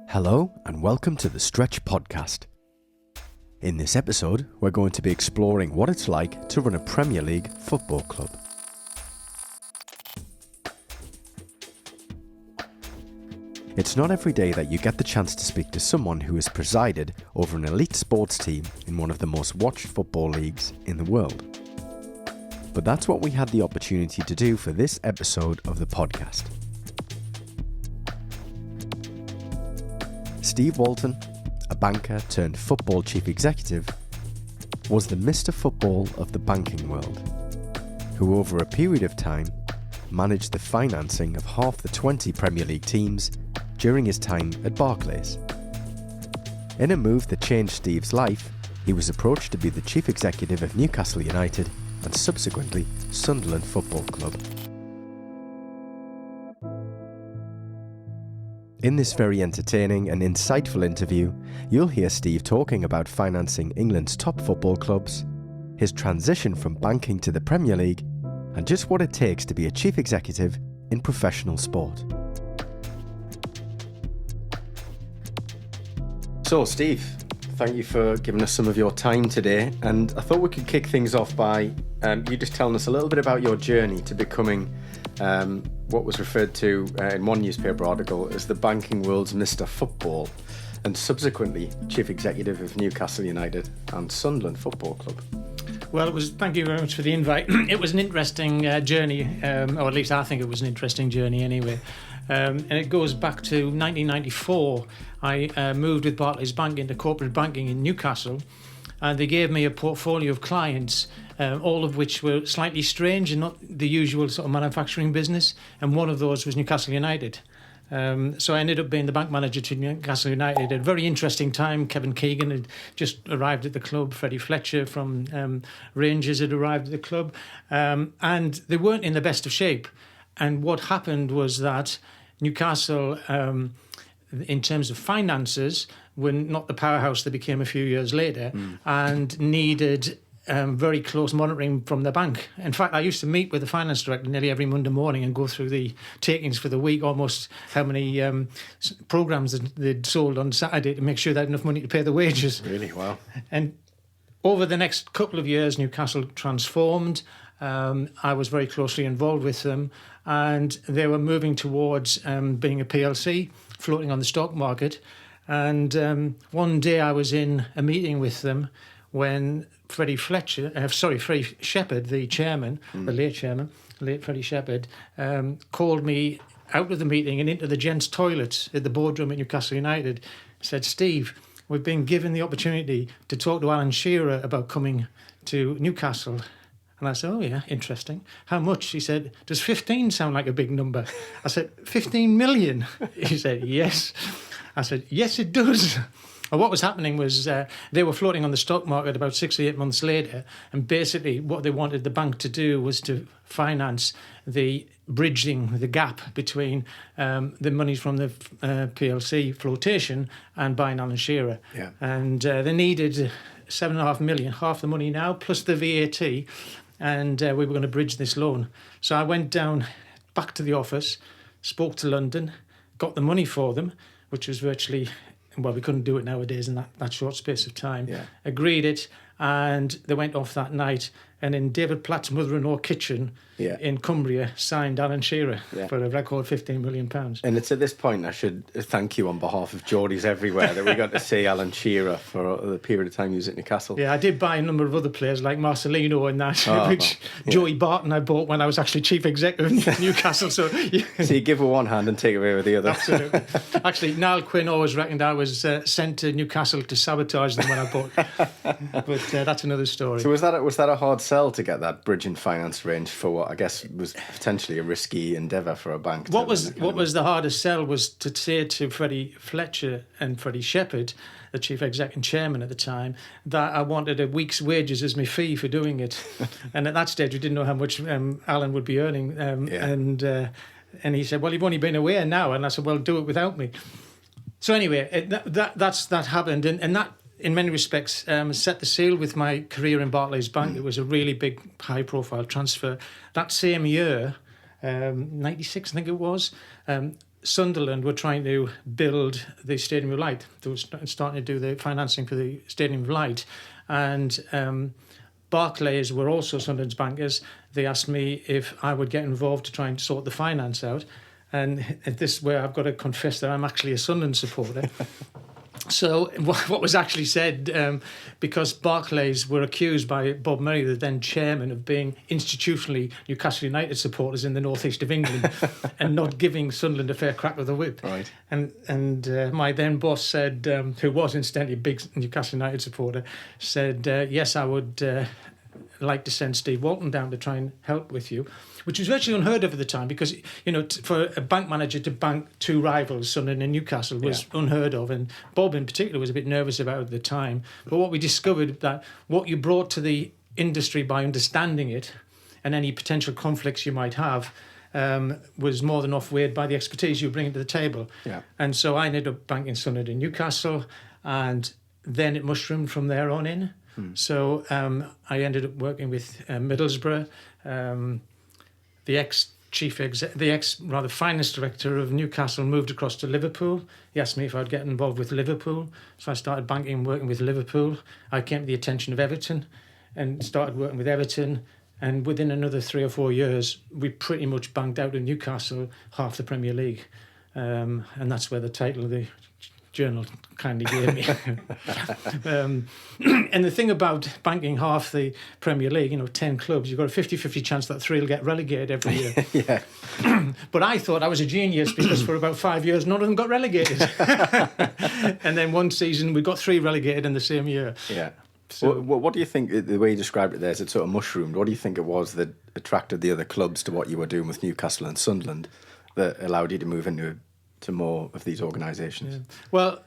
Hello and welcome to the Stretch Podcast. In this episode, we're going to be exploring what it's like to run a Premier League football club. It's not every day that you get the chance to speak to someone who has presided over an elite sports team in one of the most watched football leagues in the world. But that's what we had the opportunity to do for this episode of the podcast. Steve Walton, a banker turned football chief executive, was the Mr. Football of the banking world, who over a period of time managed the financing of half the 20 Premier League teams during his time at Barclays. In a move that changed Steve's life, he was approached to be the chief executive of Newcastle United and subsequently Sunderland Football Club. In this very entertaining and insightful interview, you'll hear Steve talking about financing England's top football clubs, his transition from banking to the Premier League, and just what it takes to be a chief executive in professional sport. So, Steve, thank you for giving us some of your time today, and I thought we could kick things off by you just telling us a little bit about your journey to becoming what was referred to in one newspaper article as the banking world's Mr. Football, and subsequently Chief Executive of Newcastle United and Sunderland Football Club. Well, thank you very much for the invite. It was an interesting journey, or at least I think it was an interesting journey anyway. And it goes back to 1994. I moved with Barclays Bank into corporate banking in Newcastle, and they gave me a portfolio of clients, all of which were slightly strange and not the usual sort of manufacturing business. And one of those was Newcastle United. So I ended up being the bank manager to Newcastle United at a very interesting time. Kevin Keegan had just arrived at the club. Freddie Fletcher from Rangers had arrived at the club. And they weren't in the best of shape. And what happened was that Newcastle, in terms of finances, were not the powerhouse they became a few years later and needed very close monitoring from the bank. In fact, I used to meet with the finance director nearly every Monday morning and go through the takings for the week, almost how many programmes they'd sold on Saturday to make sure they had enough money to pay the wages. Really? Wow. And over the next couple of years, Newcastle transformed. I was very closely involved with them, and they were moving towards being a PLC, floating on the stock market. And one day I was in a meeting with them when Freddie Shepherd, the chairman, the late Freddie Shepherd, called me out of the meeting and into the gents' toilet at the boardroom at Newcastle United. Said, "Steve, we've been given the opportunity to talk to Alan Shearer about coming to Newcastle." And I said, "Oh yeah, interesting. How much?" He said, "Does 15 sound like a big number?" I said, 15 million? He said, "Yes." I said, "Yes, it does." And what was happening was they were floating on the stock market about 6 or 8 months later, and basically what they wanted the bank to do was to finance bridging the gap between the money from the PLC flotation and buying Alan Shearer. Yeah. And they needed 7.5 million, half the money now, plus the VAT, and we were going to bridge this loan. So I went down back to the office, spoke to London, got the money for them, which was virtually... Well, we couldn't do it nowadays in that short space of time. Yeah. Agreed it, and they went off that night. And in David Platt's mother-in-law kitchen in Cumbria, signed Alan Shearer for a record £15 million. And it's at this point I should thank you on behalf of Geordies everywhere that we got to see Alan Shearer for the period of time he was at Newcastle. Yeah, I did buy a number of other players like Marcelino and that, which Joey Barton I bought when I was actually chief executive of Newcastle. So you give with one hand and take away with the other. Absolutely. Actually, Niall Quinn always reckoned I was sent to Newcastle to sabotage them when I bought. But that's another story. So was that a hard sell to get that bridge and finance range for what I guess was potentially a risky endeavour for a bank? What was the hardest sell was to say to Freddie Fletcher and Freddie Shepherd, the chief exec and chairman at the time, that I wanted a week's wages as my fee for doing it. And at that stage, we didn't know how much Alan would be earning. And he said, "Well, you've only been away now." And I said, "Well, do it without me." So anyway, that happened, and that, in many respects, set the seal with my career in Barclays Bank. It was a really big, high-profile transfer. That same year, 96, I think it was. Sunderland were trying to build the Stadium of Light. They were starting to do the financing for the Stadium of Light. And Barclays were also Sunderland's bankers. They asked me if I would get involved to try and sort the finance out. And this is where I've got to confess that I'm actually a Sunderland supporter. So what was actually said, because Barclays were accused by Bob Murray, the then chairman, of being institutionally Newcastle United supporters in the northeast of England and not giving Sunderland a fair crack with the whip. Right. And my then boss said, who was incidentally a big Newcastle United supporter, said, yes, I would like to send Steve Walton down to try and help with you, which was virtually unheard of at the time because, for a bank manager to bank two rivals, Sunderland and Newcastle, was unheard of. And Bob in particular was a bit nervous about it at the time. But what we discovered that what you brought to the industry by understanding it and any potential conflicts you might have was more than outweighed by the expertise you bring to the table. Yeah. And so I ended up banking Sunderland and Newcastle, and then it mushroomed from there on in. So I ended up working with Middlesbrough. The ex-finance director of Newcastle moved across to Liverpool. He asked me if I'd get involved with Liverpool. So I started banking and working with Liverpool. I came to the attention of Everton and started working with Everton. And within another 3 or 4 years, we pretty much banked out of Newcastle half the Premier League. And that's where the title of the journal kindly gave me. And the thing about banking half the Premier League, 10 clubs, you've got a 50-50 chance that 3 will get relegated every year. Yeah. But I thought I was a genius because for about 5 years, none of them got relegated. And then one season, we got 3 relegated in the same year. Yeah. So, what do you think, the way you described it there, is it sort of mushroomed? What do you think it was that attracted the other clubs to what you were doing with Newcastle and Sunderland that allowed you to move into more of these organisations? Yeah. Well,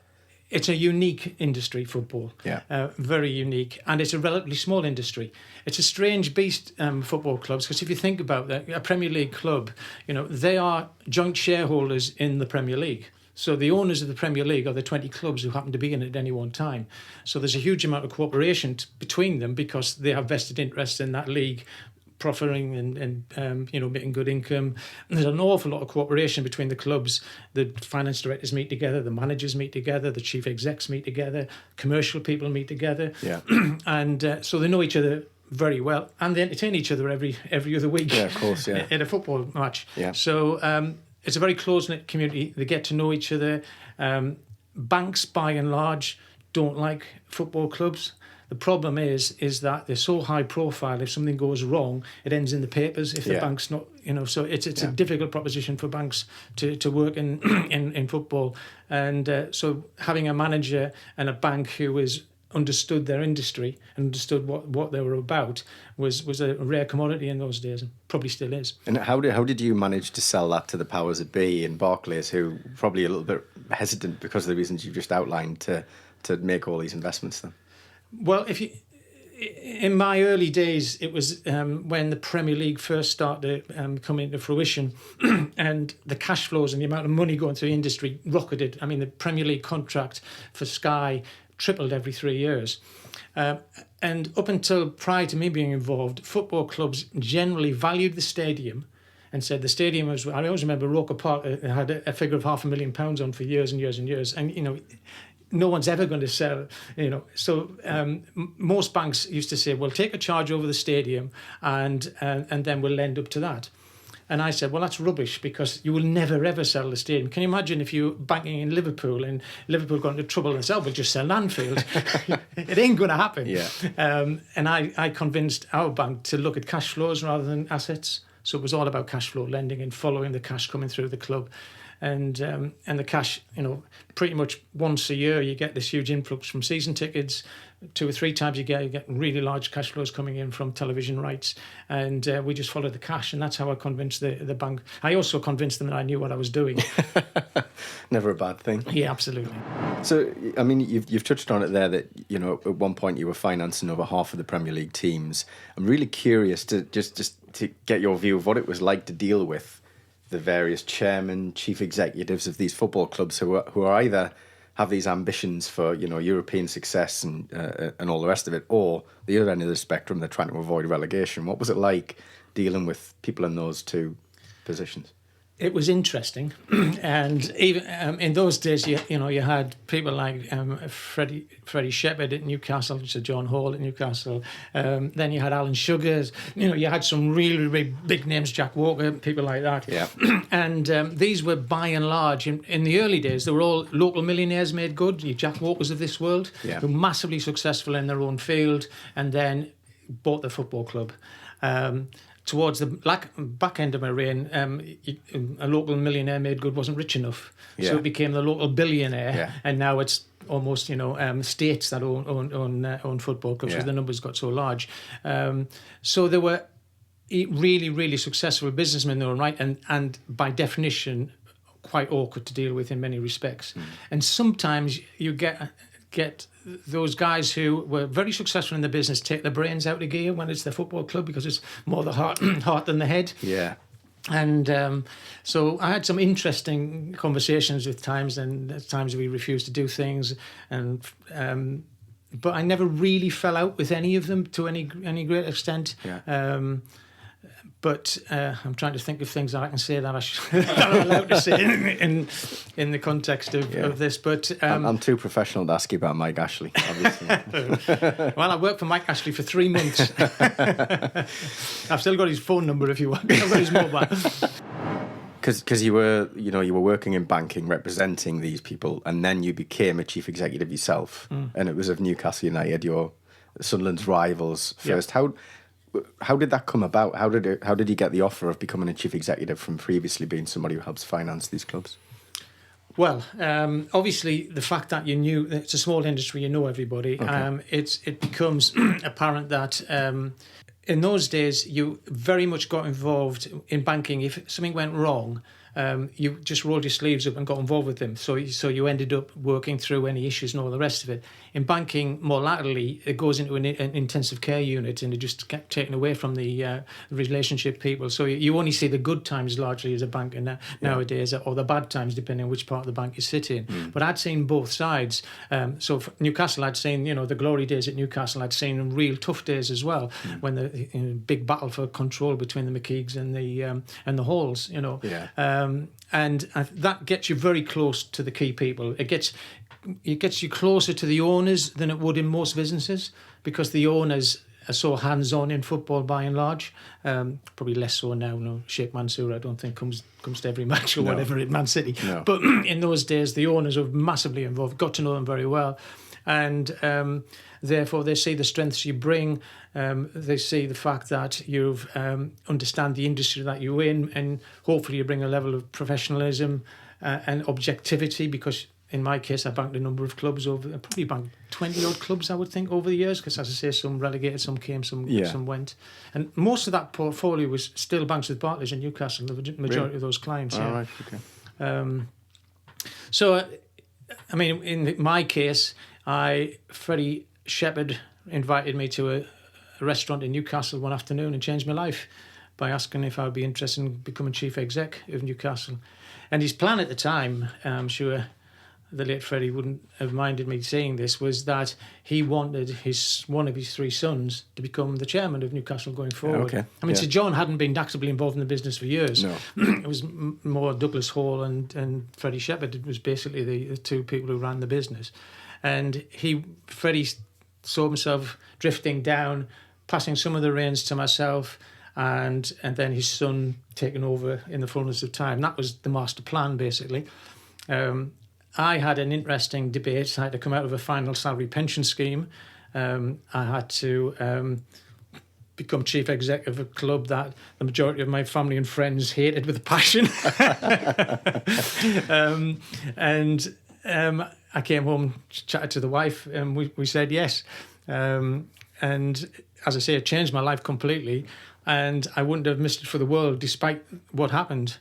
it's a unique industry, football. Yeah. Very unique. And it's a relatively small industry. It's a strange beast, football clubs, because if you think about that, a Premier League club, they are joint shareholders in the Premier League. So the owners of the Premier League are the 20 clubs who happen to be in it at any one time. So there's a huge amount of cooperation between them because they have vested interests in that league, proffering and making good income. And there's an awful lot of cooperation between the clubs. The finance directors meet together, the managers meet together, the chief execs meet together, commercial people meet together. Yeah. And so they know each other very well, and they entertain each other every other week. Yeah, of course, yeah. In a football match. Yeah. So it's a very close-knit community. They get to know each other. Banks, by and large, don't like football clubs. The problem is that they're so high profile. If something goes wrong, it ends in the papers. If the bank's not, so it's a difficult proposition for banks to work in football. And so having a manager and a bank who is understood their industry and understood what they were about was a rare commodity in those days, and probably still is. And how did you manage to sell that to the powers that be in Barclays, who probably a little bit hesitant because of the reasons you've just outlined to make all these investments then? Well, in my early days, it was when the Premier League first started to come into fruition, and the cash flows and the amount of money going through the industry rocketed. I mean, the Premier League contract for Sky tripled every 3 years. And up until prior to me being involved, football clubs generally valued the stadium and said the stadium was, I always remember Roker Park had a figure of £500,000 on for years and years and years. And, no one's ever going to sell, So most banks used to say, well, take a charge over the stadium and then we'll lend up to that. And I said, well, that's rubbish because you will never, ever sell the stadium. Can you imagine if you're banking in Liverpool and Liverpool got into trouble and said, we'll just sell Anfield. It ain't going to happen. Yeah. And I convinced our bank to look at cash flows rather than assets. So it was all about cash flow lending and following the cash coming through the club. And the cash, pretty much once a year you get this huge influx from season tickets. 2 or 3 times you get really large cash flows coming in from television rights, and we just followed the cash, and that's how I convinced the bank. I also convinced them that I knew what I was doing. Never a bad thing. Yeah, absolutely. So, I mean, you've touched on it there that, at one point you were financing over half of the Premier League teams. I'm really curious to just to get your view of what it was like to deal with the various chairmen, chief executives of these football clubs who are either have these ambitions for European success and all the rest of it, or the other end of the spectrum, they're trying to avoid relegation. What was it like dealing with people in those two positions? It was interesting, and even in those days, you had people like Freddie Shepherd at Newcastle, Sir John Hall at Newcastle. Then you had Alan Sugars. You had some really, really big names, Jack Walker, people like that. Yeah. And these were by and large in the early days. They were all local millionaires made good. Your Jack Walkers of this world, who were massively successful in their own field, and then bought the football club. Towards the back end of my reign, a local millionaire made good wasn't rich enough, so it became the local billionaire, and now it's almost states that own football clubs because the numbers got so large. So there were really, really successful businessmen in their own right, and by definition, quite awkward to deal with in many respects. And sometimes you get those guys who were very successful in the business take their brains out of gear when it's their football club because it's more the heart than the head. Yeah. And so I had some interesting conversations with times, and at times we refused to do things, and but I never really fell out with any of them to any great extent. Yeah. But I'm trying to think of things that I can say that that I'm allowed to say in the context of this. But I'm too professional to ask you about Mike Ashley, obviously. Well, I worked for Mike Ashley for 3 months. I've still got his phone number if you want. I've got his mobile. Because you were working in banking, representing these people, and then you became a chief executive yourself, and it was of Newcastle United, your Sunderland's rivals first. Yep. How did that come about? How did you get the offer of becoming a chief executive from previously being somebody who helps finance these clubs? Well, obviously the fact that you knew it's a small industry, you know everybody. Okay. It becomes apparent that in those days you very much got involved in banking. If something went wrong, you just rolled your sleeves up and got involved with them. So you ended up working through any issues and all the rest of it. In banking, more latterly, it goes into an intensive care unit and it just gets taken away from the relationship people. So you only see the good times largely as a banker nowadays, or the bad times depending on which part of the bank you sit in. But I'd seen both sides. So for Newcastle, I'd seen the glory days at Newcastle. I'd seen real tough days as well, when the big battle for control between the McKeagues and the Halls. And that gets you very close to the key people. It gets you closer to the owners than it would in most businesses, because the owners are so hands-on in football by and large. Probably less so now. No, Sheikh Mansour, I don't think comes to every match or whatever at Man City. No. But in those days, the owners were massively involved. Got to know them very well, and therefore they see the strengths you bring. They see the fact that you understand the industry that you're in, and hopefully you bring a level of professionalism and objectivity, because in my case I banked a number of clubs I probably banked 20 odd clubs I would think over the years, because as I say, some relegated, some came, some went, and most of that portfolio was still banks with Barclays and Newcastle, the majority of those clients. All right, okay. So I mean, in my case, Freddie Shepherd invited me to a restaurant in Newcastle one afternoon and changed my life by asking if I would be interested in becoming chief exec of Newcastle. And his plan at the time, I'm sure the late Freddie wouldn't have minded me saying this, was that he wanted one of his 3 sons to become the chairman of Newcastle going forward. Okay. I mean, Sir John hadn't been actively involved in the business for years. No. It was more Douglas Hall and Freddie Shepherd. It was basically the 2 people who ran the business. And Freddie saw himself drifting down, passing some of the reins to myself, and then his son taking over in the fullness of time. That was the master plan, basically. I had an interesting debate. I had to come out of a final salary pension scheme. I had to become chief exec of a club that the majority of my family and friends hated with a passion. And I came home, chatted to the wife, and we said yes. And as I say, it changed my life completely, and I wouldn't have missed it for the world despite what happened.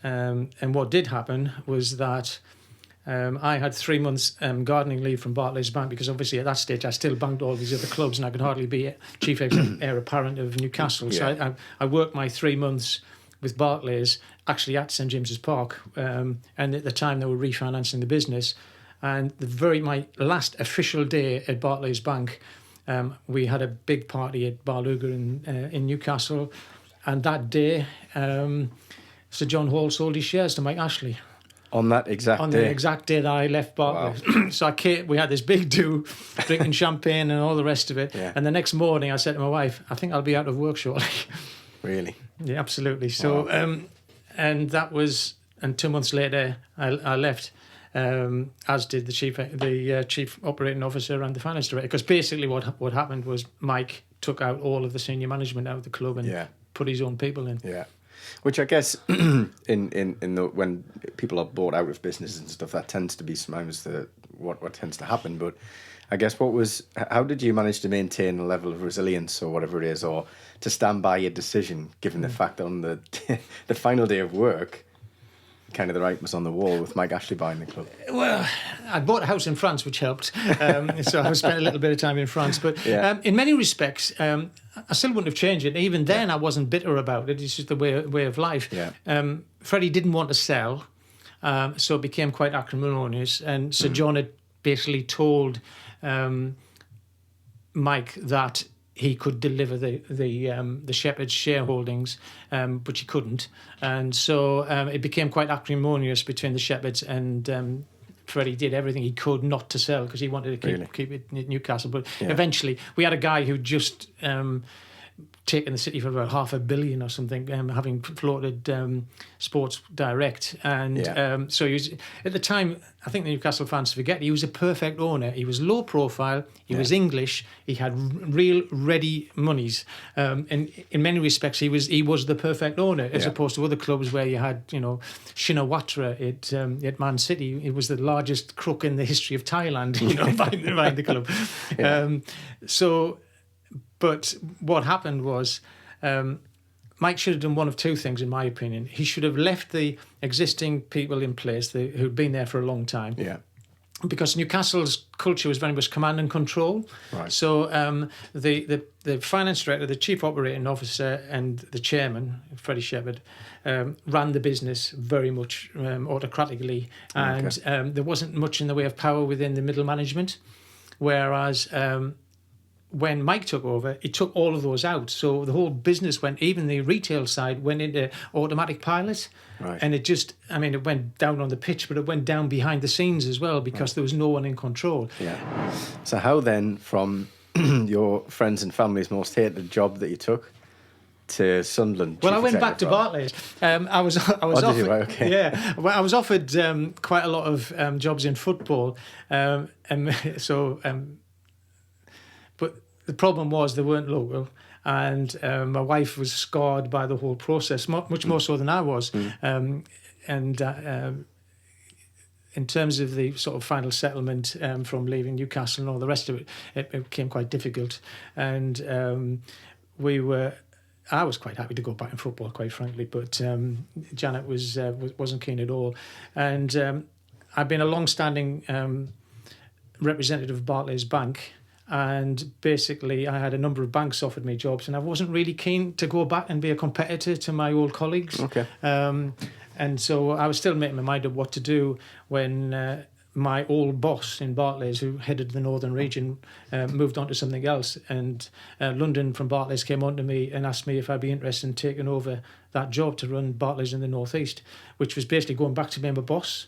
And what did happen was that I had 3 months gardening leave from Barclays Bank, because obviously at that stage I still banked all these other clubs and I could hardly be chief heir apparent of Newcastle. Yeah. So I worked my 3 months with Barclays actually at St James's Park, and at the time they were refinancing the business. And my last official day at Barclays Bank, we had a big party at Bar Luger in Newcastle, and that day Sir John Hall sold his shares to Mike Ashley. On that exact On day? the exact day that I left Barclays. So we had this big do, drinking champagne and all the rest of it. Yeah. And the next morning I said to my wife, I think I'll be out of work shortly. Really? Yeah, absolutely. So, and that was, and 2 months later I left, as did the chief operating officer and the finance director. Because basically what happened was Mike took out all of the senior management out of the club and put his own people in. Yeah. Which I guess when people are bought out of businesses and stuff, that tends to be sometimes what tends to happen. But I guess how did you manage to maintain a level of resilience or whatever it is, or to stand by your decision, given the fact that on the the final day of work, kind of the writing was on the wall with Mike Ashley buying the club? Well, I bought a house in France, which helped. So I spent a little bit of time in France. But in many respects, I still wouldn't have changed it. Even then, I wasn't bitter about it. It's just the way of life. Yeah. Freddie didn't want to sell, so it became quite acrimonious. And Sir John had basically told Mike that he could deliver the Shepherd's shareholdings, but he couldn't. And so it became quite acrimonious between the Shepherds, and Freddie did everything he could not to sell because he wanted to keep it in Newcastle. But eventually, we had a guy who just taken the city for about $500 million or something, having floated Sports Direct. And so he was, at the time, I think the Newcastle fans forget, he was a perfect owner. He was low profile, he was English, he had real ready monies. And in many respects, he was the perfect owner, as opposed to other clubs where you had, Shinawatra at Man City. He was the largest crook in the history of Thailand, buying the club. But what happened was Mike should have done one of two things, in my opinion. He should have left the existing people in place who'd been there for a long time. Yeah. Because Newcastle's culture was very much command and control. Right. So the finance director, the chief operating officer, and the chairman, Freddie Shepherd, ran the business very much autocratically, and there wasn't much in the way of power within the middle management. Whereas when Mike took over, he took all of those out. So the whole business even the retail side went into automatic pilot. Right. And it went down on the pitch, but it went down behind the scenes as well because there was no one in control. Yeah. So how then, from your friends and family's most hated job that you took to Sunderland? Well, I went back to Barclays. I was offered. Did you? Right, okay. Yeah. Well, I was offered quite a lot of jobs in football, but the problem was they weren't local, and my wife was scarred by the whole process, much more so than I was. In terms of the sort of final settlement from leaving Newcastle and all the rest of it, it became quite difficult. And I was quite happy to go back in football, quite frankly, but Janet wasn't keen at all. And I've been a long-standing representative of Barclays Bank. And basically, I had a number of banks offered me jobs, and I wasn't really keen to go back and be a competitor to my old colleagues. Okay. And so I was still making my mind up what to do when my old boss in Barclays, who headed the Northern region, moved on to something else. And London from Barclays came on to me and asked me if I'd be interested in taking over that job to run Barclays in the North East, which was basically going back to being my boss.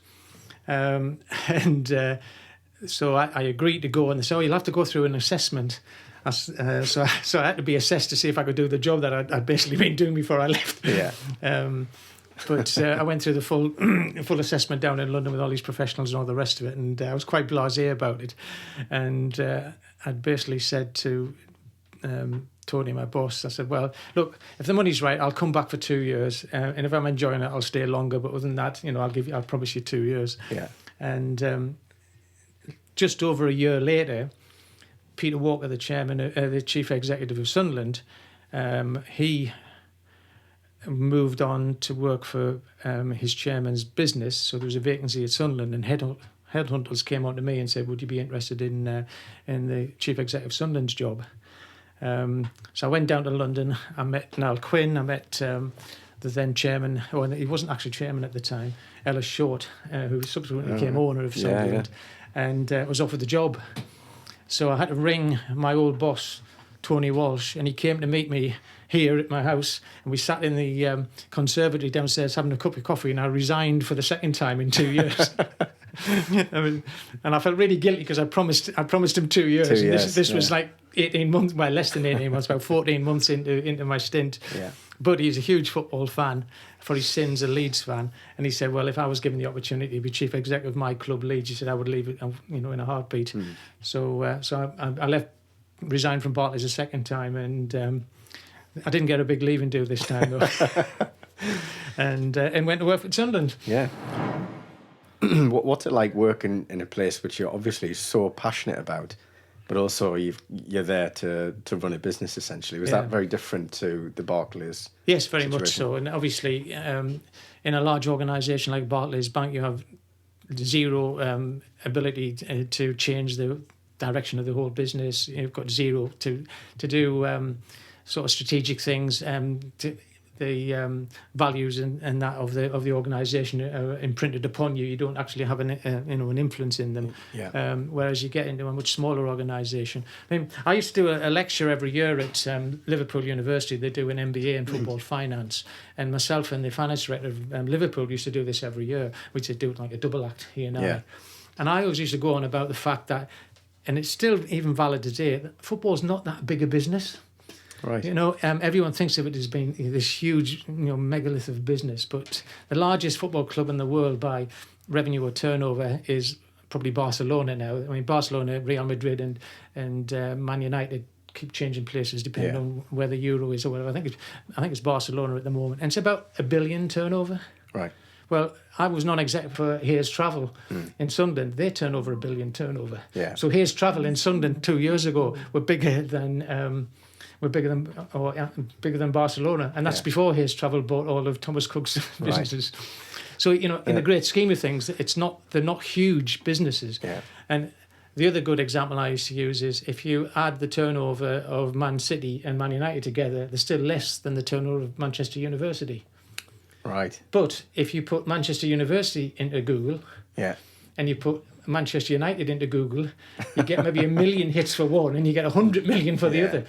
So I agreed to go, and they said, you'll have to go through an assessment. So I had to be assessed to see if I could do the job that I'd basically been doing before I left. Yeah. But I went through the full assessment down in London with all these professionals and all the rest of it, and I was quite blasé about it. And I'd basically said to Tony, my boss, I said, well, look, if the money's right, I'll come back for 2 years, and if I'm enjoying it, I'll stay longer. But other than that, I'll promise you 2 years. Yeah. And just over a year later, Peter Walker, the chairman, the chief executive of Sunderland, he moved on to work for his chairman's business. So there was a vacancy at Sunderland, and headhunters came on to me and said, would you be interested in the chief executive of Sunderland's job? So I went down to London. I met Niall Quinn. I met the then chairman, he wasn't actually chairman at the time, Ellis Short, who subsequently became owner of Sunderland. Yeah. And was offered the job. So I had to ring my old boss Tony Walsh, and he came to meet me here at my house, and we sat in the conservatory downstairs having a cup of coffee, and I resigned for the second time in 2 years. And I felt really guilty because I promised him 2 years. 2 years, This was like 18 months, well, less than 18 months, about 14 months into my stint. Yeah. But he's a huge football fan. For his sins, a Leeds fan. And he said, well, if I was given the opportunity to be chief executive of my club, Leeds, he said I would leave it, in a heartbeat. So I resigned from Barclays a second time, and I didn't get a big leaving do this time, though. and went to work for Sunderland. Yeah. What's it like working in a place which you're obviously so passionate about, but also you're there to run a business, essentially? Was that very different to the Barclays? Yes, very situation? much so. And obviously, in a large organisation like Barclays Bank, you have zero ability to change the direction of the whole business. You've got zero to do sort of strategic things. The values and that of the organisation are imprinted upon you. You don't actually have an influence in them. Yeah. Whereas you get into a much smaller organisation. I mean, I used to do a lecture every year at Liverpool University. They do an MBA in football finance, and myself and the finance director of Liverpool used to do this every year. We'd do like a double act here now. Yeah. And I always used to go on about the fact that, and it's still even valid today, that football's not that big a business. Right. Everyone thinks of it as being this huge, megalith of business, but the largest football club in the world by revenue or turnover is probably Barcelona now. I mean, Barcelona, Real Madrid, and Man United keep changing places depending on where the euro is or whatever. I think it's Barcelona at the moment, and it's about $1 billion turnover. Right. Well, I was non-exec for Hayes Travel in Sunderland. They turn over $1 billion turnover. Yeah. So Hayes Travel in Sunderland 2 years ago were bigger than Barcelona, and that's before Hayes Travel bought all of Thomas Cook's businesses. Right. So in the great scheme of things, they're not huge businesses. Yeah. And the other good example I used to use is if you add the turnover of Man City and Man United together, they're still less than the turnover of Manchester University. Right. But if you put Manchester University into Google, and you put Manchester United into Google, you get maybe 1 million hits for one, and you get 100 million for the other.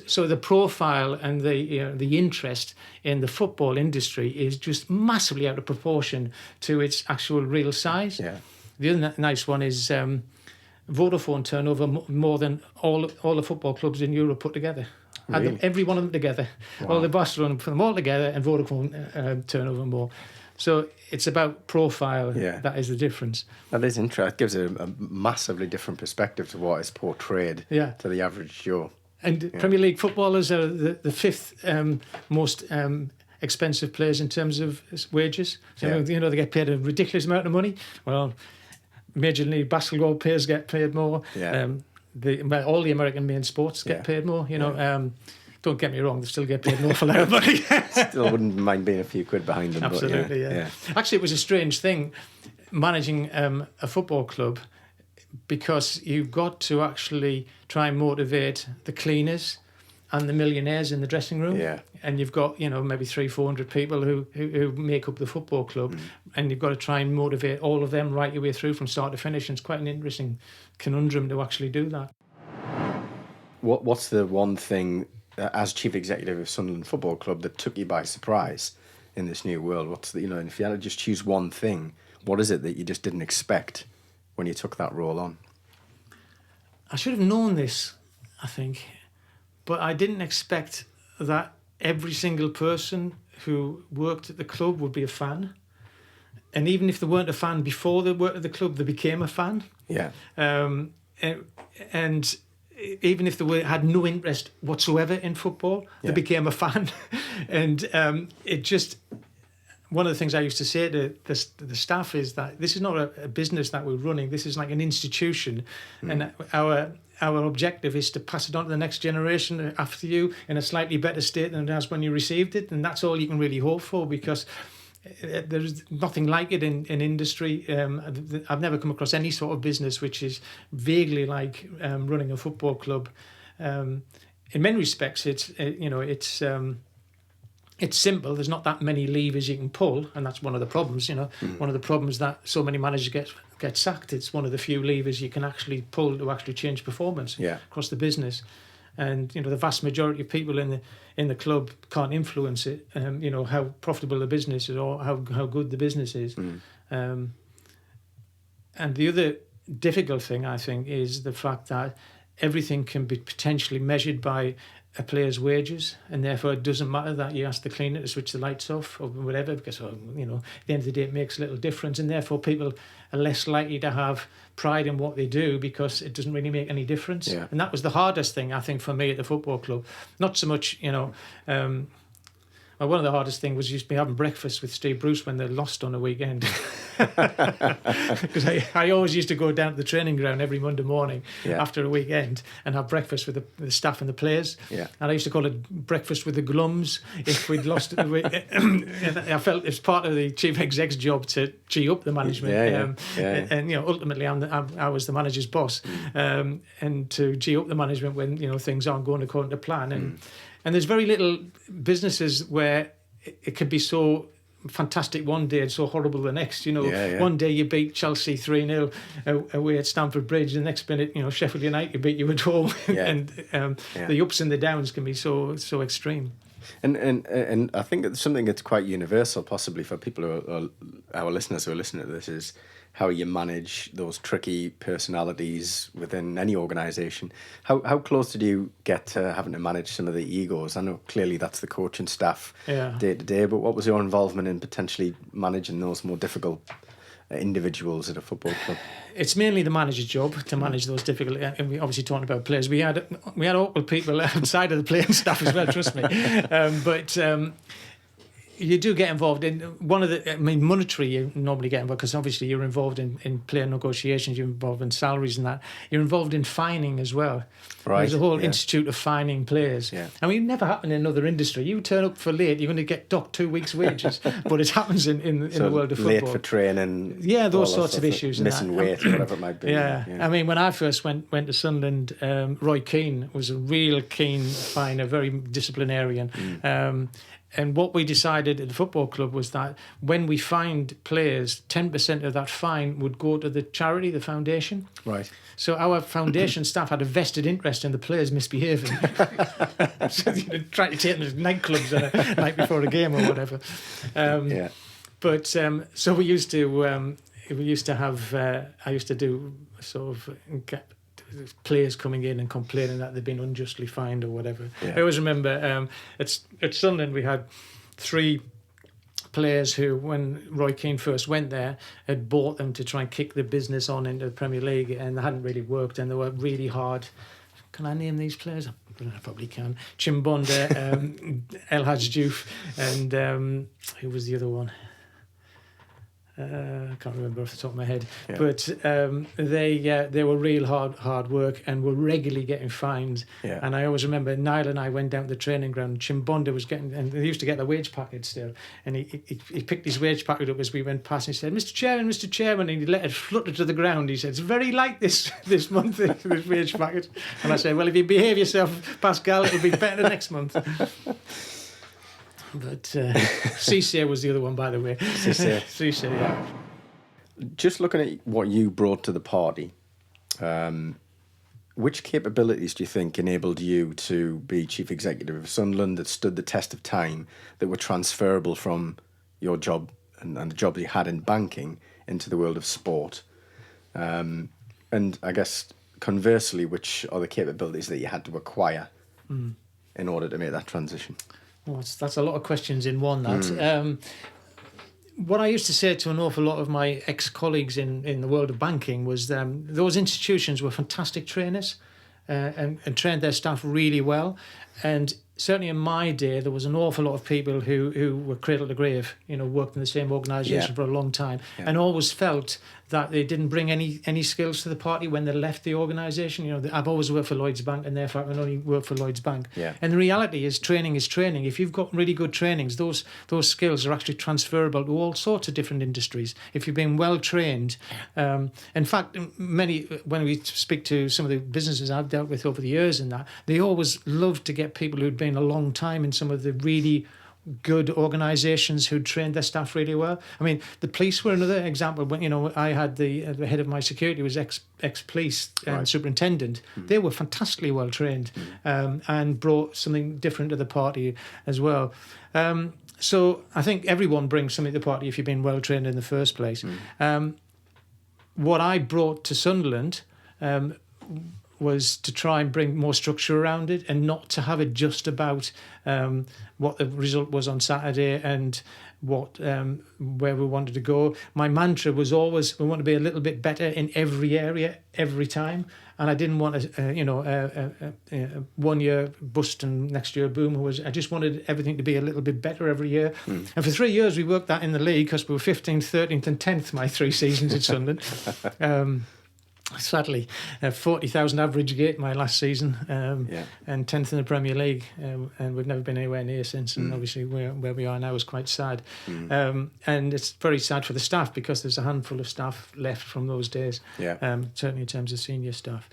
So the profile and the interest in the football industry is just massively out of proportion to its actual real size. Yeah. The other nice one is Vodafone turnover more than all the football clubs in Europe put together. Really? Add every one of them together, all the Barcelona, put them all together, and Vodafone turnover more. So it's about profile. Yeah. That is the difference. That is interesting. It gives a massively different perspective to what is portrayed to the average Joe. And Premier League footballers are the fifth most expensive players in terms of wages. So, they get paid a ridiculous amount of money. Well, Major League basketball players get paid more. Yeah. All the American main sports get paid more. Don't get me wrong, they still get paid an awful lot of money. Still wouldn't mind being a few quid behind them. Absolutely, but yeah. Actually, it was a strange thing managing a football club, because you've got to actually try and motivate the cleaners and the millionaires in the dressing room. Yeah. And you've got, maybe 300-400 people who make up the football club, and you've got to try and motivate all of them right your way through from start to finish. And it's quite an interesting conundrum to actually do that. What's the one thing, as chief executive of Sunderland Football Club, that took you by surprise in this new world? What's the, and if you had to just choose one thing, what is it that you just didn't expect when you took that role on? I should have known this, I think, but I didn't expect that every single person who worked at the club would be a fan. And even if they weren't a fan before they worked at the club, they became a fan. Yeah. And even if they had no interest whatsoever in football, they became a fan. And it just... One of the things I used to say to the staff is that this is not a business that we're running. This is like an institution. And our objective is to pass it on to the next generation after you in a slightly better state than it has when you received it. And that's all you can really hope for, because there's nothing like it in industry. I've never come across any sort of business which is vaguely like running a football club. In many respects, it's simple. There's not that many levers you can pull, and that's one of the problems. One of the problems that so many managers get sacked. It's one of the few levers you can actually pull to actually change performance across the business. and the vast majority of people in the club can't influence it. How profitable the business is or how good the business is. And the other difficult thing, I think, is the fact that everything can be potentially measured by a player's wages, and therefore it doesn't matter that you ask the cleaner to switch the lights off or whatever, because at the end of the day it makes a little difference, and therefore people are less likely to have pride in what they do because it doesn't really make any difference. And that was the hardest thing, I think, for me at the football club. Not so much, one of the hardest things was used to be having breakfast with Steve Bruce when they lost on a weekend. Because I always used to go down to the training ground every Monday morning after a weekend and have breakfast with the staff and the players. And I used to call it breakfast with the glums if we'd lost. I felt it's part of the chief exec's job to gee up the management. And ultimately I was the manager's boss, and to gee up the management when things aren't going according to plan. And there's very little businesses where it could be so fantastic one day and so horrible the next. One day you beat Chelsea 3-0 away at Stamford Bridge, the next minute Sheffield United beat you at home. And the ups and the downs can be so extreme. And I think it's something that's quite universal, possibly for people who are our listeners who are listening to this, is how you manage those tricky personalities within any organisation. How close did you get to having to manage some of the egos? I know clearly that's the coaching staff day to day, but what was your involvement in potentially managing those more difficult individuals at a football club? It's mainly the manager's job to manage those difficult. And we obviously talking about players. We had awkward people outside of the playing staff as well. Trust me, but. You do get involved in one of the. Monetary you normally get involved because obviously you're involved in player negotiations. You're involved in salaries and that. You're involved in fining as well. Right. There's a whole institute of fining players. It never happened in another industry. You turn up for late, you're going to get docked 2 weeks' wages. But it happens in the world of football. Late for training. Yeah, those sorts of issues. Missing weight or whatever it might be. When I first went to Sunderland, Roy Keane was a real keen finer, very disciplinarian. And what we decided at the football club was that when we fined players, 10% of that fine would go to the charity, the foundation. Right. So our foundation staff had a vested interest in the players misbehaving. So trying to take them to nightclubs a night before a game or whatever. But so we used to have. I used to do sort of players coming in and complaining that they've been unjustly fined or whatever. I always remember at Sunderland we had 3 players who, when Roy Keane first went there, had bought them to try and kick the business on into the Premier League, and they hadn't really worked and they were really hard. Can I name these players? I probably can. Chimbonda, El Hadj Diouf, and who was the other one? I can't remember off the top of my head, but they were real hard work and were regularly getting fined. And I always remember Niall and I went down to the training ground. Chimbonda was getting, and they used to get the wage packet still, and he picked his wage packet up as we went past. And he said, "Mr. Chairman," and he let it flutter to the ground. He said, "It's very light this month, this wage packet." And I said, "Well, if you behave yourself, Pascal, it'll be better next month." But Cisse was the other one, by the way. Cisse, yeah. Just looking at what you brought to the party, which capabilities do you think enabled you to be chief executive of Sunderland that stood the test of time, that were transferable from your job and the job you had in banking into the world of sport? And I guess conversely, which are the capabilities that you had to acquire in order to make that transition? Well, that's a lot of questions in one, that. What I used to say to an awful lot of my ex-colleagues in the world of banking was those institutions were fantastic trainers and trained their staff really well. And certainly in my day, there was an awful lot of people who were cradle to grave, worked in the same organisation for a long time and always felt that they didn't bring any skills to the party when they left the organisation. I've always worked for Lloyds Bank, and therefore I can only work for Lloyds Bank. And the reality is training is training. If you've got really good trainings, those skills are actually transferable to all sorts of different industries. If you've been well trained. In fact, when we speak to some of the businesses I've dealt with over the years and that, they always love to get people who'd been a long time in some of the really good organisations who trained their staff really well. I mean, the police were another example. When, you know, I had the head of my security was ex-police superintendent. They were fantastically well trained and brought something different to the party as well. So I think everyone brings something to the party if you've been well trained in the first place. What I brought to Sunderland was to try and bring more structure around it and not to have it just about what the result was on Saturday and what where we wanted to go. My mantra was always, we want to be a little bit better in every area, every time. And I didn't want a 1 year bust and next year boom. I just wanted everything to be a little bit better every year. And for 3 years, we worked that in the league because we were 15th, 13th and 10th my 3 seasons at Sunderland. Sadly, 40,000 average gate my last season, and 10th in the Premier League, and we've never been anywhere near since. And obviously, where we are now is quite sad, and it's very sad for the staff because there's a handful of staff left from those days. Certainly in terms of senior staff.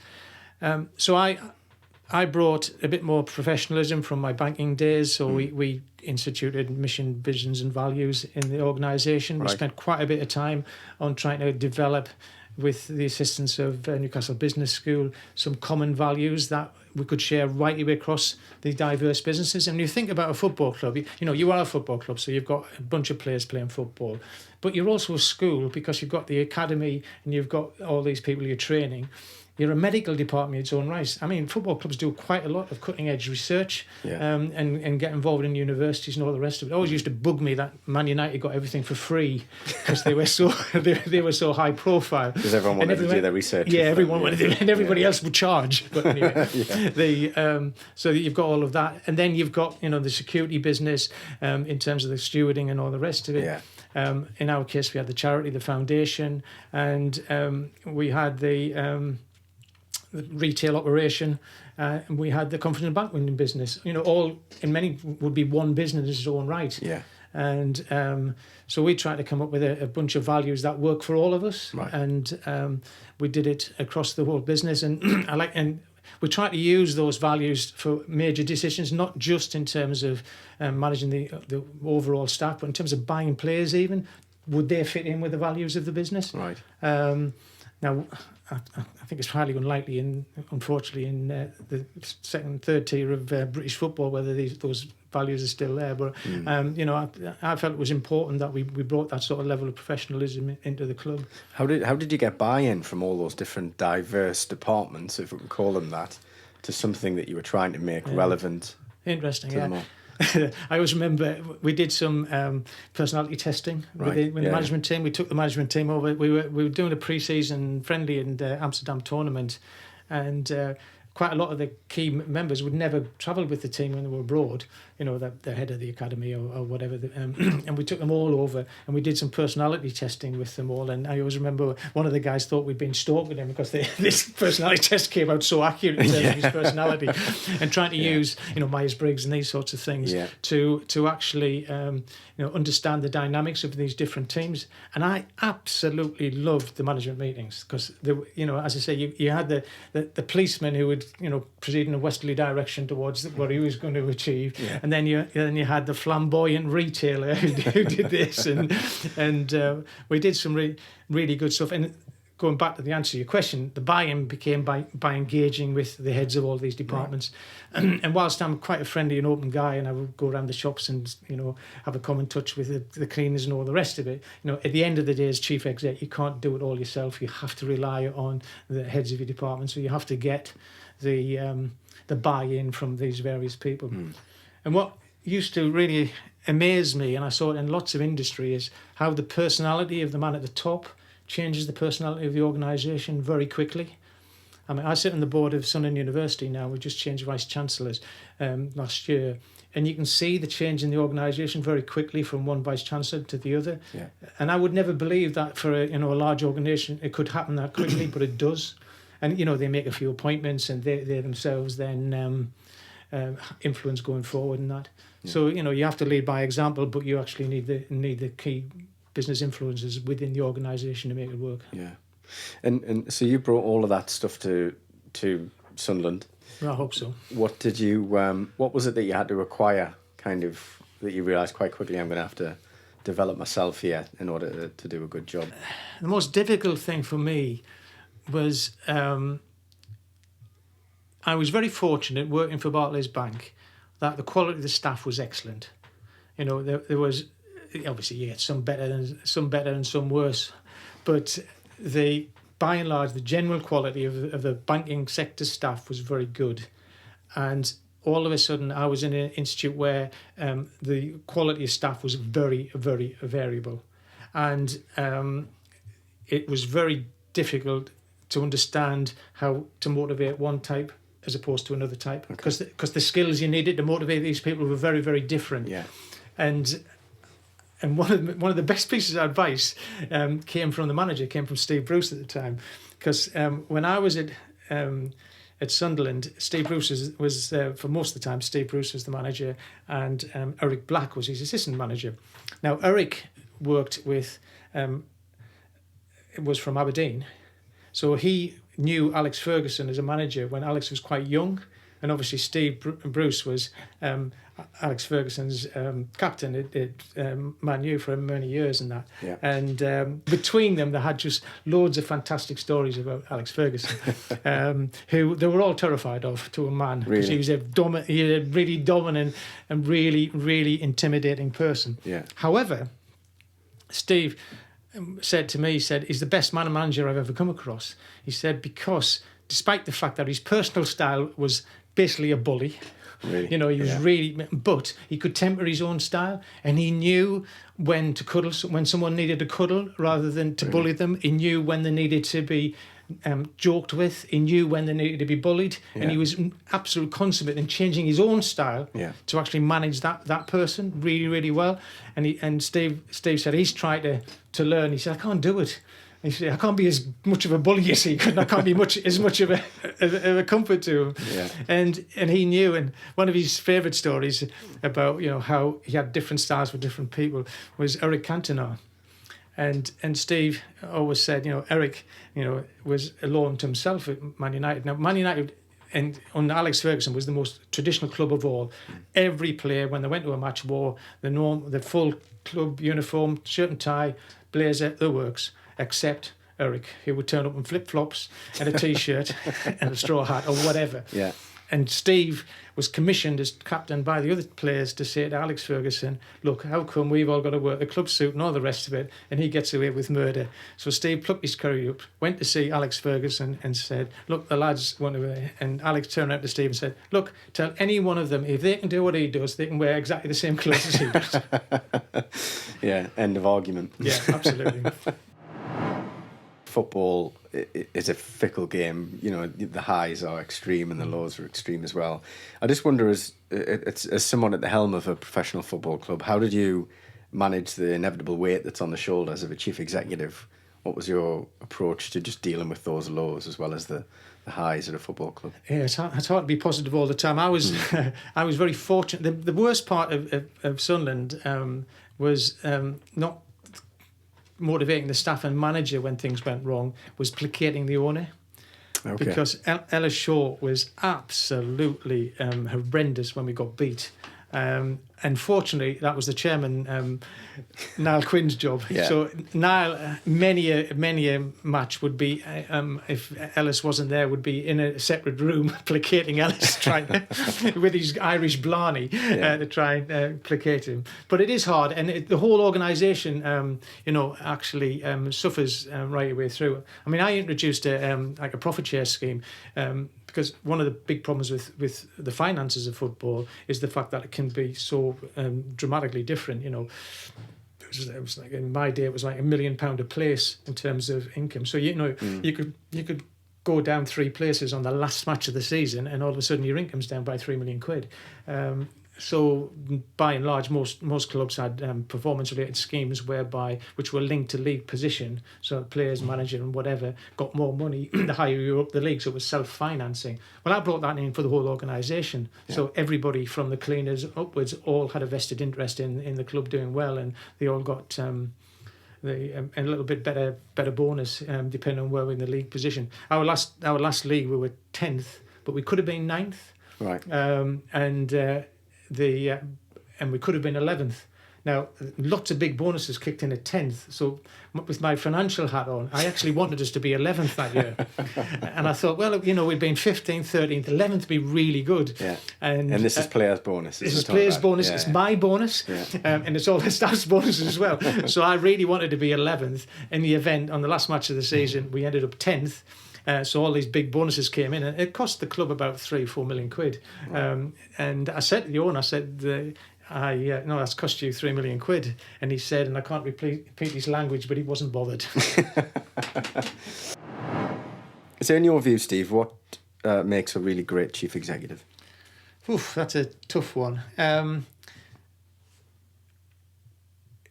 So I brought a bit more professionalism from my banking days. So we instituted mission, visions, and values in the organisation. We spent quite a bit of time on trying to develop, with the assistance of Newcastle Business School, some common values that we could share right away across the diverse businesses. And when you think about a football club, you know, you are a football club, so you've got a bunch of players playing football, but you're also a school because you've got the academy and you've got all these people you're training. You're a medical department in its own right. I mean, football clubs do quite a lot of cutting-edge research and get involved in universities and all the rest of it. It always used to bug me that Man United got everything for free because they were so they were so high profile. Because everyone wanted to do their research. Yeah, everyone wanted to, and everybody else would charge. But anyway, so you've got all of that, and then you've got, you know, the security business in terms of the stewarding and all the rest of it. In our case, we had the charity, the foundation, and we had the retail operation, and we had the confident bank lending business. You know, all in many would be one business in its own right. And so we tried to come up with a bunch of values that work for all of us, and we did it across the whole business. And we try to use those values for major decisions, not just in terms of managing the overall staff, but in terms of buying players. Even would they fit in with the values of the business? Now, I think it's highly unlikely, unfortunately, in the second, third tier of British football, whether those values are still there. But you know, I felt it was important that we brought that sort of level of professionalism into the club. How did you get buy-in from all those different diverse departments, if we can call them that, to something that you were trying to make relevant? Interesting, to them all? I always remember we did some personality testing with the management team. We took the management team over. We were doing a pre-season friendly in the Amsterdam tournament, and quite a lot of the key members would never travel with the team when they were abroad. You know, the head of the academy or whatever. And we took them all over and we did some personality testing with them all. And I always remember one of the guys thought we'd been stalking him because this personality test came out so accurate in terms of his personality, and trying to use, you know, Myers-Briggs and these sorts of things to actually you know, understand the dynamics of these different teams. And I absolutely loved the management meetings because, you know, as I say, you had the policeman who would, you know, proceed in a westerly direction towards what he was going to achieve, and then you had the flamboyant retailer who did this, and we did some really good stuff. And going back to the answer to your question, the buy-in became by engaging with the heads of all these departments. And whilst I'm quite a friendly and open guy, and I would go around the shops and, you know, have a common touch with the cleaners and all the rest of it, you know, at the end of the day, as chief exec, you can't do it all yourself. You have to rely on the heads of your department, so you have to get the buy-in from these various people. And what used to really amaze me, and I saw it in lots of industry, is how the personality of the man at the top changes the personality of the organisation very quickly. I mean, I sit on the board of Sunderland University now. We just changed vice chancellors last year, and you can see the change in the organisation very quickly from one vice chancellor to the other. And I would never believe that for a large organisation it could happen that quickly, but it does. And, you know, they make a few appointments, and they themselves then influence going forward and that. So, you know, you have to lead by example, but you actually need the key business influences within the organisation to make it work. And so you brought all of that stuff to Sunderland. I hope so. What did you what was it that you had to acquire kind of that you realised quite quickly, I'm going to have to develop myself here in order to do a good job? The most difficult thing for me was I was very fortunate working for Barclays Bank that the quality of the staff was excellent. You know, there was, obviously you get some better and some worse, but by and large the general quality of the banking sector staff was very good. And all of a sudden I was in an institute where the quality of staff was very, very variable, and it was very difficult to understand how to motivate one type as opposed to another type, because the skills you needed to motivate these people were very, very different. Yeah. And one of the best pieces of advice came from the manager, came from Steve Bruce at the time, because when I was at Sunderland, Steve Bruce was for most of the time. Steve Bruce was the manager, and Eric Black was his assistant manager. Now Eric worked with, was from Aberdeen, so he knew Alex Ferguson as a manager when Alex was quite young, and obviously Steve Bruce was Alex Ferguson's captain at Man U for many years and that. Yeah. And between them, they had just loads of fantastic stories about Alex Ferguson, who they were all terrified of to a man, because he was a really dominant and really, really intimidating person. Yeah. However, Steve said to me, he said, he's the best man and manager I've ever come across. He said, because despite the fact that his personal style was basically a bully, really? You know, he was really, but he could temper his own style, and he knew when to cuddle, when someone needed a cuddle rather than to bully them. He knew when they needed to be joked with. He knew when they needed to be bullied, and he was absolutely consummate in changing his own style to actually manage that person really, really well. And Steve said he's tried to learn. He said, I can't do it. He said, I can't be as much of a bully as he could. I can't be as much of a comfort to him. Yeah. And he knew. And one of his favourite stories about, you know, how he had different styles for different people was Eric Cantona. And Steve always said, you know, Eric, you know, was alone to himself at Man United. Now, Man United and under Alex Ferguson was the most traditional club of all. Every player, when they went to a match, wore the full club uniform, shirt and tie, blazer, the works, except Eric, who would turn up in flip-flops and a T-shirt and a straw hat or whatever. Yeah. And Steve was commissioned as captain by the other players to say to Alex Ferguson, look, how come we've all got to wear the club suit and all the rest of it, and he gets away with murder? So Steve plucked his courage up, went to see Alex Ferguson and said, look, the lads want to wear. And Alex turned out to Steve and said, look, tell any one of them, if they can do what he does, they can wear exactly the same clothes as he does. Yeah, end of argument. Yeah, absolutely. Football is a fickle game. You know, the highs are extreme and the lows are extreme as well. I just wonder, as someone at the helm of a professional football club, how did you manage the inevitable weight that's on the shoulders of a chief executive? What was your approach to just dealing with those lows as well as the highs at a football club? Yeah, it's hard to be positive all the time. I was I was very fortunate. The worst part of Sunderland was not motivating the staff and manager when things went wrong, was placating the owner. Okay. Because Ellis Shaw was absolutely horrendous when we got beat. Unfortunately, that was the chairman, Niall Quinn's job. Yeah. So Niall, many a match would be, if Ellis wasn't there, would be in a separate room placating Ellis, trying with his Irish blarney to try and placate him. But it is hard, and the whole organisation, actually suffers right away through. I mean, I introduced a profit share scheme. Because one of the big problems with the finances of football is the fact that it can be so dramatically different. You know, it was like in my day, it was like £1 million a place in terms of income. So you could go down 3 places on the last match of the season, and all of a sudden your income's down by £3 million. So by and large, most clubs had performance-related schemes which were linked to league position. So players, manager, and whatever got more money the higher you were up the league. So it was self-financing. Well, I brought that in for the whole organisation. Yeah. So everybody from the cleaners upwards all had a vested interest in the club doing well, and they all got a little bit better bonus depending on where we're in the league position. Our last league we were 10th, but we could have been 9th. Right. and we could have been 11th. Now, lots of big bonuses kicked in at 10th. So with my financial hat on, I actually wanted us to be 11th that year. And I thought, well, we'd been 15th, 13th, 11th would be really good. Yeah. And this is players' bonus. This is players' bonus. It's my bonus. Yeah. And it's all the staff's bonuses as well. So I really wanted to be 11th. In the event, on the last match of the season, we ended up 10th. So all these big bonuses came in, and it cost the club about 3-4 million quid. And I said to the owner, I said, no, that's cost you 3 million quid. And he said, and I can't repeat his language, but he wasn't bothered. So in your view, Steve, what makes a really great chief executive? Oof, that's a tough one.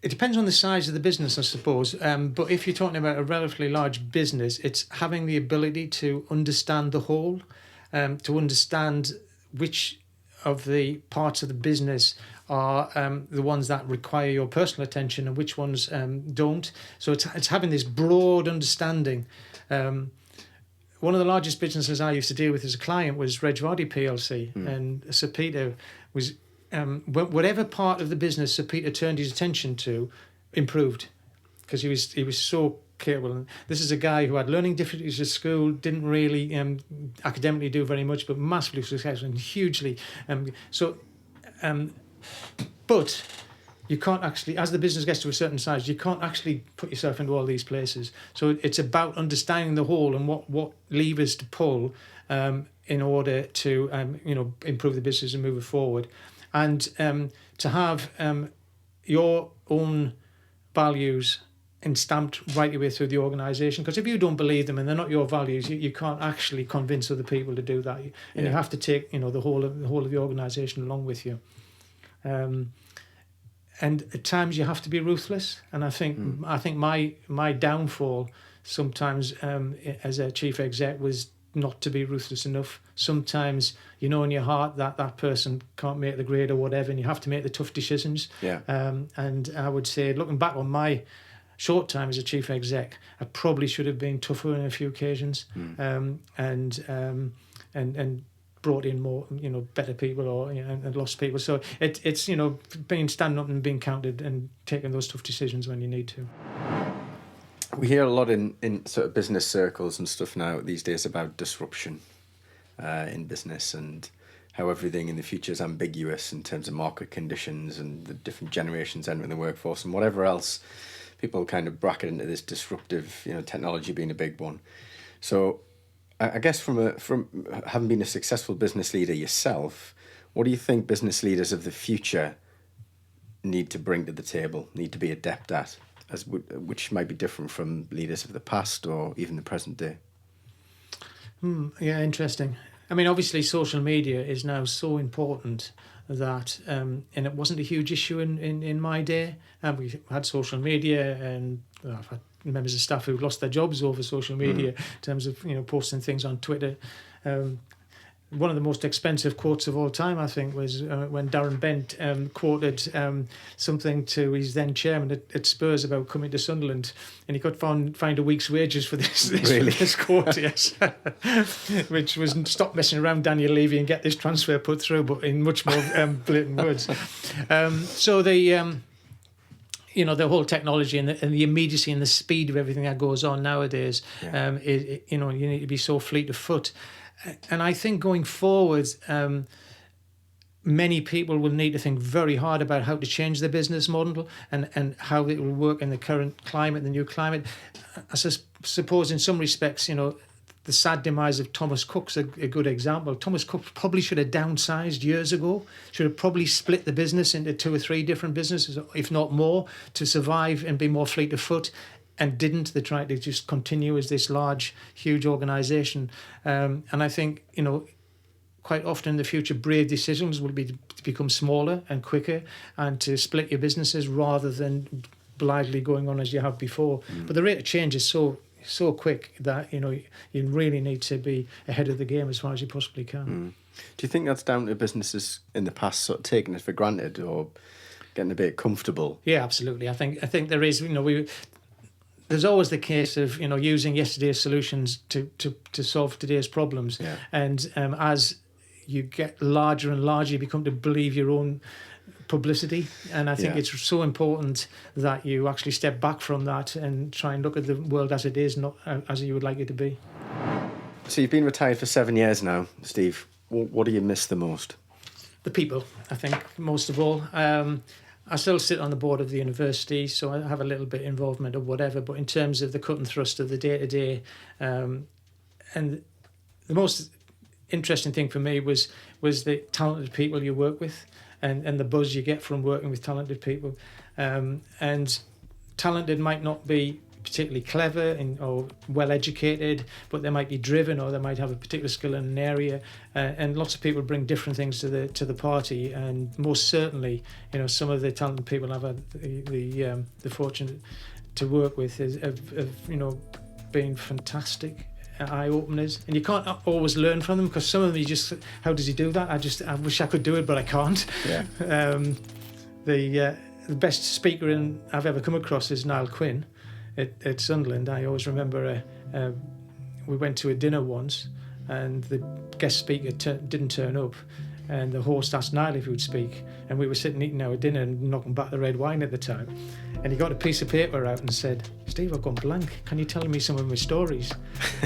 It depends on the size of the business, I suppose. But if you're talking about a relatively large business, it's having the ability to understand the whole, to understand which of the parts of the business are the ones that require your personal attention and which ones don't. So it's having this broad understanding. One of the largest businesses I used to deal with as a client was Reg Vardy PLC, and Sir Peter was whatever part of the business Sir Peter turned his attention to improved, because he was so capable. And this is a guy who had learning difficulties at school, didn't really academically do very much, but massively successful and hugely. But you can't actually, as the business gets to a certain size, you can't actually put yourself into all these places. So it's about understanding the whole and what levers to pull in order to improve the business and move it forward, and to have your own values stamped right away through the organisation. Because if you don't believe them and they're not your values, you can't actually convince other people to do that. And you have to take the whole of the organisation along with you. And at times you have to be ruthless. And I think my downfall sometimes as a chief exec was not to be ruthless enough. Sometimes in your heart that person can't make the grade or whatever, and you have to make the tough decisions. Yeah. And I would say, looking back on my short time as a chief exec, I probably should have been tougher on a few occasions, and brought in more, better people, or and lost people. So it's being standing up and being counted and taking those tough decisions when you need to. We hear a lot in sort of business circles and stuff now these days about disruption in business, and how everything in the future is ambiguous in terms of market conditions and the different generations entering the workforce and whatever else. People kind of bracket into this disruptive, technology being a big one. So I guess from having been a successful business leader yourself, what do you think business leaders of the future need to bring to the table, need to be adept at, which might be different from leaders of the past or even the present day? Yeah, interesting. I mean, obviously social media is now so important that, and it wasn't a huge issue in my day. We had social media, and I've had members of staff who lost their jobs over social media in terms of posting things on Twitter. One of the most expensive quotes of all time, I think, was when Darren Bent quoted something to his then chairman at Spurs about coming to Sunderland, and he could find a week's wages for this Really? this quote, yes, which was stop messing around, Daniel Levy, and get this transfer put through, but in much more blatant words. So the whole technology and the immediacy and the speed of everything that goes on nowadays, you need to be so fleet of foot. And I think going forward, many people will need to think very hard about how to change their business model and how it will work in the current climate, the new climate. I suppose in some respects, the sad demise of Thomas Cook's a good example. Thomas Cook probably should have downsized years ago, should have probably split the business into 2 or 3 different businesses, if not more, to survive and be more fleet of foot. And didn't. They tried to just continue as this large, huge organisation. And I think, quite often in the future, brave decisions will be to become smaller and quicker and to split your businesses rather than blithely going on as you have before. But the rate of change is so quick that, you really need to be ahead of the game as far as you possibly can. Do you think that's down to businesses in the past sort of taking it for granted or getting a bit comfortable? Yeah, absolutely. I think there is, there's always the case of using yesterday's solutions to solve today's problems, and as you get larger and larger, you become to believe your own publicity, and I think Yeah. it's so important that you actually step back from that and try and look at the world as it is, not as you would like it to be. So you've been retired for 7 years now, Steve. What do you miss the most? The people, I think, most of all. I still sit on the board of the university, so I have a little bit involvement or whatever, but in terms of the cut and thrust of the day-to-day, and the most interesting thing for me was the talented people you work with and the buzz you get from working with talented people. And talented might not be particularly clever or well educated, but they might be driven, or they might have a particular skill in an area. And lots of people bring different things to the party. And most certainly, some of the talented people I've had the fortune to work with have been fantastic eye openers. And you can't always learn from them, because some of them you just, how does he do that? I wish I could do it, but I can't. Yeah. The best speaker I've ever come across is Niall Quinn. At Sunderland. I always remember we went to a dinner once, and the guest speaker didn't turn up, and the host asked Niall if he would speak, and we were sitting eating our dinner and knocking back the red wine at the time, and he got a piece of paper out and said, "Steve, I've gone blank. Can you tell me some of my stories?"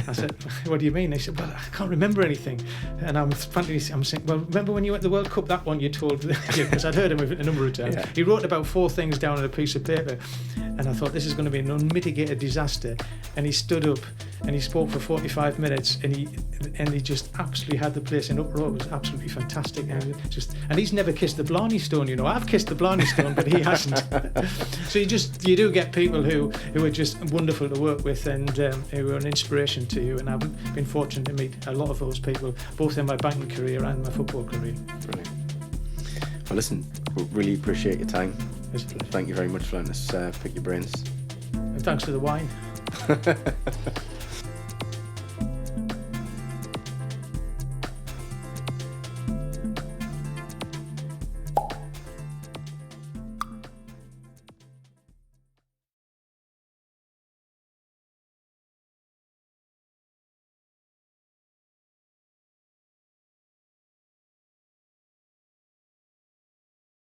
I said, "What do you mean?" He said, "Well, I can't remember anything." And I'm saying, "Well, remember when you were at the World Cup, that one you told," because I'd heard him a number of times. Yeah. He wrote about 4 things down on a piece of paper, and I thought, this is going to be an unmitigated disaster. And he stood up and he spoke for 45 minutes, and he just absolutely had the place in uproar. It was absolutely fantastic. And he's never kissed the Blarney Stone. I've kissed the Blarney Stone, but he hasn't. So you do get people who are just wonderful to work with, and who are an inspiration to you. And I've been fortunate to meet a lot of those people, both in my banking career and my football career. Brilliant. Well, listen, we really appreciate your time. Thank you very much for letting us pick your brains. And thanks for the wine.